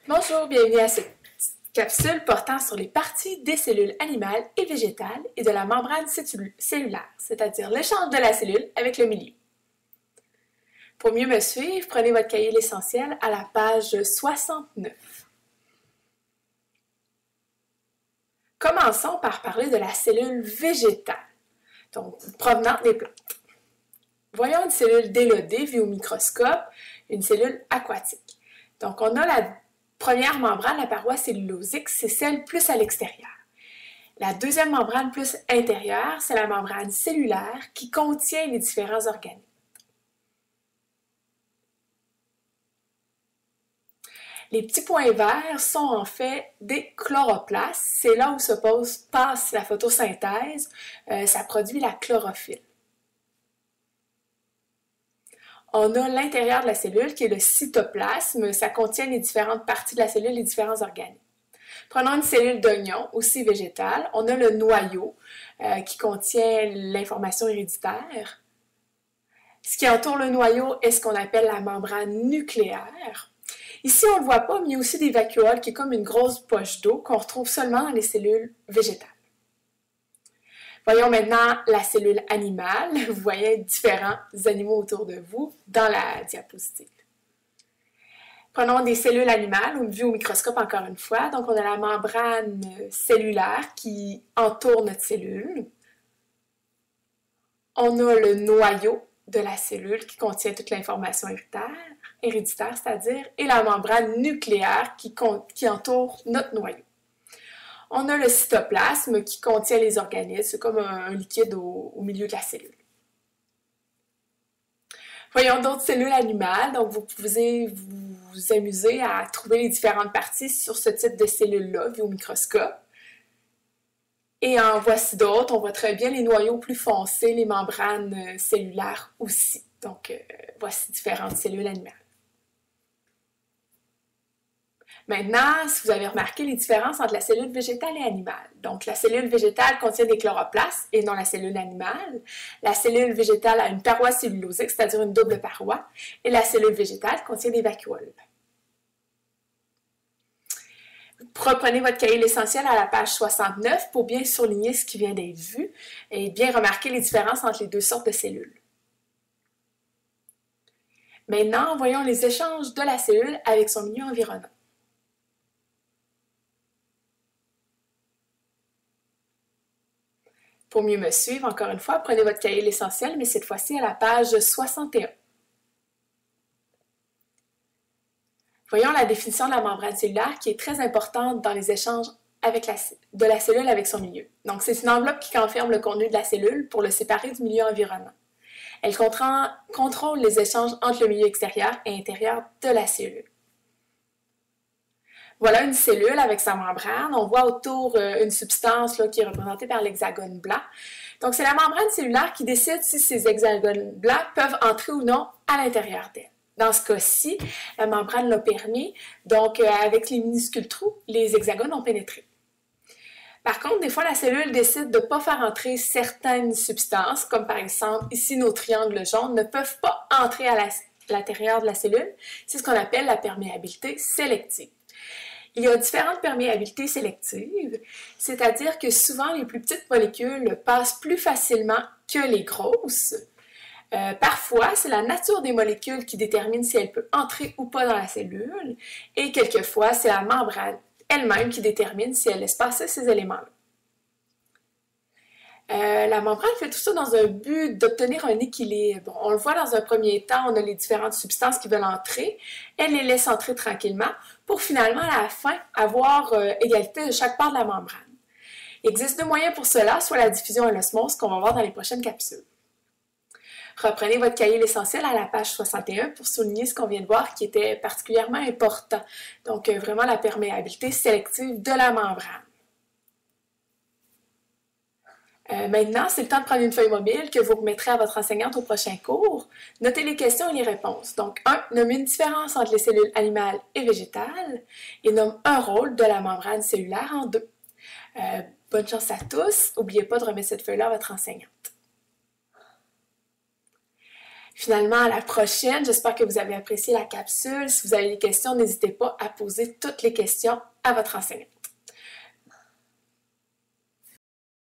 Bonjour, bienvenue à cette capsule portant sur les parties des cellules animales et végétales et de la membrane cellulaire, c'est-à-dire l'échange de la cellule avec le milieu. Pour mieux me suivre, prenez votre cahier L'Essentiel à la page 69. Commençons par parler de la cellule végétale, donc provenant des plantes. Voyons une cellule délodée vue au microscope, une cellule aquatique. Donc on a la première membrane, la paroi cellulosique, c'est celle plus à l'extérieur. La deuxième membrane plus intérieure, c'est la membrane cellulaire qui contient les différents organites. Les petits points verts sont en fait des chloroplastes. C'est là où se passe la photosynthèse. Ça produit la chlorophylle. On a l'intérieur de la cellule qui est le cytoplasme. Ça contient les différentes parties de la cellule, les différents organites. Prenons une cellule d'oignon, aussi végétale. On a le noyau qui contient l'information héréditaire. Ce qui entoure le noyau est ce qu'on appelle la membrane nucléaire. Ici, on ne le voit pas, mais il y a aussi des vacuoles qui est comme une grosse poche d'eau qu'on retrouve seulement dans les cellules végétales. Voyons maintenant la cellule animale. Vous voyez différents animaux autour de vous dans la diapositive. Prenons des cellules animales, vues au microscope encore une fois. Donc, on a la membrane cellulaire qui entoure notre cellule. On a le noyau de la cellule qui contient toute l'information héréditaire, c'est-à-dire, et la membrane nucléaire qui entoure notre noyau. On a le cytoplasme qui contient les organites, c'est comme un liquide au milieu de la cellule. Voyons d'autres cellules animales, donc vous pouvez vous amuser à trouver les différentes parties sur ce type de cellules-là, vues au microscope. Et en voici d'autres, on voit très bien les noyaux plus foncés, les membranes cellulaires aussi. Donc, voici différentes cellules animales. Maintenant, si vous avez remarqué les différences entre la cellule végétale et animale. Donc, la cellule végétale contient des chloroplastes et non la cellule animale. La cellule végétale a une paroi cellulosique, c'est-à-dire une double paroi, et la cellule végétale contient des vacuoles. Reprenez votre cahier L'Essentiel à la page 69 pour bien souligner ce qui vient d'être vu et bien remarquer les différences entre les deux sortes de cellules. Maintenant, voyons les échanges de la cellule avec son milieu environnant. Pour mieux me suivre, encore une fois, prenez votre cahier L'Essentiel, mais cette fois-ci à la page 61. Voyons la définition de la membrane cellulaire qui est très importante dans les échanges de la cellule avec son milieu. Donc, c'est une enveloppe qui renferme le contenu de la cellule pour le séparer du milieu environnant. Elle contrôle les échanges entre le milieu extérieur et intérieur de la cellule. Voilà une cellule avec sa membrane. On voit autour une substance là, qui est représentée par l'hexagone blanc. Donc, c'est la membrane cellulaire qui décide si ces hexagones blancs peuvent entrer ou non à l'intérieur d'elle. Dans ce cas-ci, la membrane l'a permis, donc avec les minuscules trous, les hexagones ont pénétré. Par contre, des fois, la cellule décide de ne pas faire entrer certaines substances, comme par exemple, ici, nos triangles jaunes ne peuvent pas entrer à l'intérieur de la cellule. C'est ce qu'on appelle la perméabilité sélective. Il y a différentes perméabilités sélectives, c'est-à-dire que souvent, les plus petites molécules passent plus facilement que les grosses. Parfois, c'est la nature des molécules qui détermine si elle peut entrer ou pas dans la cellule, et quelquefois, c'est la membrane elle-même qui détermine si elle laisse passer ces éléments-là. La membrane fait tout ça dans un but d'obtenir un équilibre. On le voit dans un premier temps, on a les différentes substances qui veulent entrer, elle les laisse entrer tranquillement pour finalement, à la fin, avoir égalité de chaque part de la membrane. Il existe deux moyens pour cela, soit la diffusion et l'osmose, qu'on va voir dans les prochaines capsules. Reprenez votre cahier L'Essentiel à la page 61 pour souligner ce qu'on vient de voir qui était particulièrement important. Donc, vraiment la perméabilité sélective de la membrane. Maintenant, c'est le temps de prendre une feuille mobile que vous remettrez à votre enseignante au prochain cours. Notez les questions et les réponses. Donc, 1. Nomme une différence entre les cellules animales et végétales et nomme un rôle de la membrane cellulaire en 2. Bonne chance à tous. N'oubliez pas de remettre cette feuille-là à votre enseignante. Finalement, à la prochaine. J'espère que vous avez apprécié la capsule. Si vous avez des questions, n'hésitez pas à poser toutes les questions à votre enseignant.